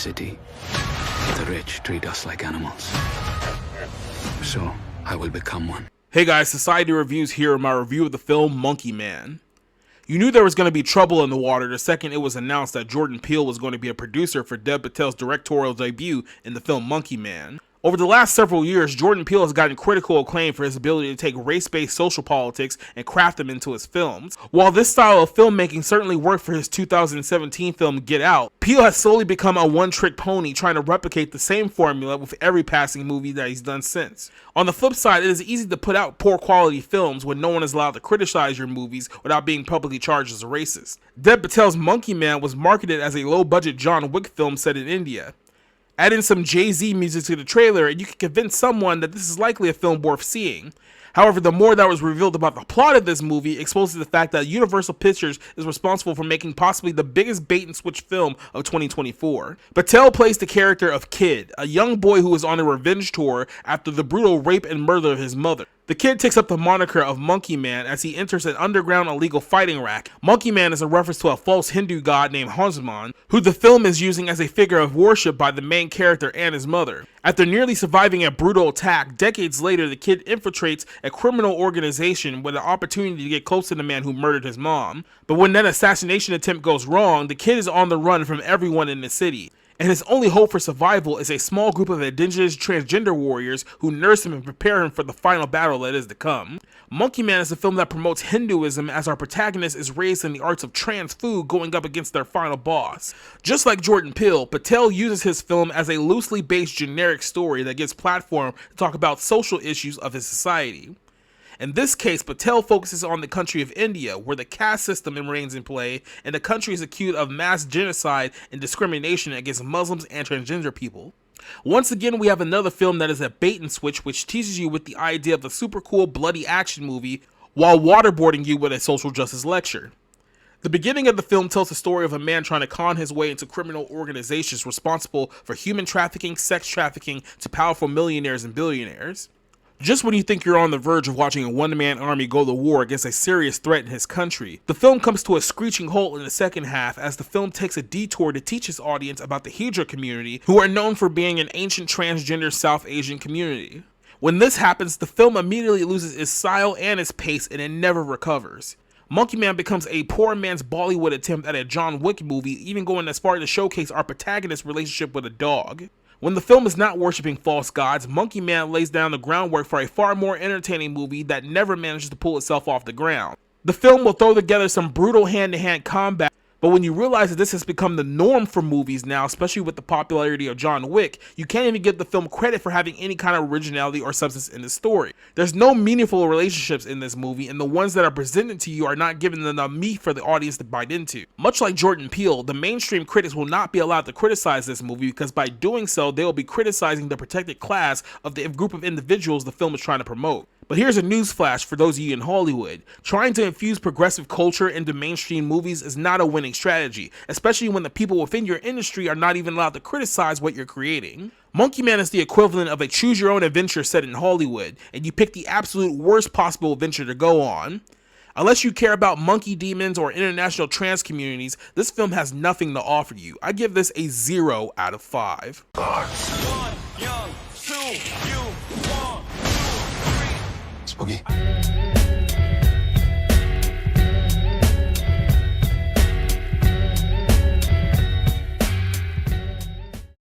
city, the rich treat us like animals. So, I will become one. Hey guys, Society Reviews here in my review of the film Monkey Man. You knew there was going to be trouble in the water the second it was announced that Jordan Peele was going to be a producer for Dev Patel's directorial debut in the film Monkey Man. Over the last several years, Jordan Peele has gotten critical acclaim for his ability to take race-based social politics and craft them into his films. While this style of filmmaking certainly worked for his 2017 film Get Out, Peele has slowly become a one-trick pony trying to replicate the same formula with every passing movie that he's done since. On the flip side, it is easy to put out poor quality films when no one is allowed to criticize your movies without being publicly charged as a racist. Dev Patel's Monkey Man was marketed as a low-budget John Wick film set in India. Add in some Jay-Z music to the trailer and you can convince someone that this is likely a film worth seeing. However, the more that was revealed about the plot of this movie exposes the fact that Universal Pictures is responsible for making possibly the biggest bait-and-switch film of 2024. Patel plays the character of Kid, a young boy who is on a revenge tour after the brutal rape and murder of his mother. The kid takes up the moniker of Monkey Man as he enters an underground illegal fighting rack. Monkey Man is a reference to a false Hindu god named Hanuman, who the film is using as a figure of worship by the main character and his mother. After nearly surviving a brutal attack, decades later the kid infiltrates a criminal organization with an opportunity to get close to the man who murdered his mom. But when that assassination attempt goes wrong, the kid is on the run from everyone in the city. And his only hope for survival is a small group of indigenous transgender warriors who nurse him and prepare him for the final battle that is to come. Monkey Man is a film that promotes Hinduism as our protagonist is raised in the arts of trans food going up against their final boss. Just like Jordan Peele, Patel uses his film as a loosely based generic story that gives platform to talk about social issues of his society. In this case, Patel focuses on the country of India, where the caste system remains in play, and the country is accused of mass genocide and discrimination against Muslims and transgender people. Once again, we have another film that is a bait and switch, which teases you with the idea of a super cool bloody action movie while waterboarding you with a social justice lecture. The beginning of the film tells the story of a man trying to con his way into criminal organizations responsible for human trafficking, sex trafficking to powerful millionaires and billionaires. Just when you think you're on the verge of watching a one-man army go to war against a serious threat in his country, the film comes to a screeching halt in the second half as the film takes a detour to teach its audience about the Hijra community, who are known for being an ancient transgender South Asian community. When this happens, the film immediately loses its style and its pace and it never recovers. Monkey Man becomes a poor man's Bollywood attempt at a John Wick movie, even going as far as to showcase our protagonist's relationship with a dog. When the film is not worshipping false gods, Monkey Man lays down the groundwork for a far more entertaining movie that never manages to pull itself off the ground. The film will throw together some brutal hand-to-hand combat, but when you realize that this has become the norm for movies now, especially with the popularity of John Wick, you can't even give the film credit for having any kind of originality or substance in the story. There's no meaningful relationships in this movie, and the ones that are presented to you are not given enough meat for the audience to bite into. Much like Jordan Peele, the mainstream critics will not be allowed to criticize this movie because by doing so, they will be criticizing the protected class of the group of individuals the film is trying to promote. But here's a newsflash for those of you in Hollywood. Trying to infuse progressive culture into mainstream movies is not a winning strategy, especially when the people within your industry are not even allowed to criticize what you're creating. Monkey Man is the equivalent of a choose-your-own-adventure set in Hollywood, and you pick the absolute worst possible adventure to go on. Unless you care about monkey demons or international trans communities, this film has nothing to offer you. I give this a 0 out of 5. Spooky.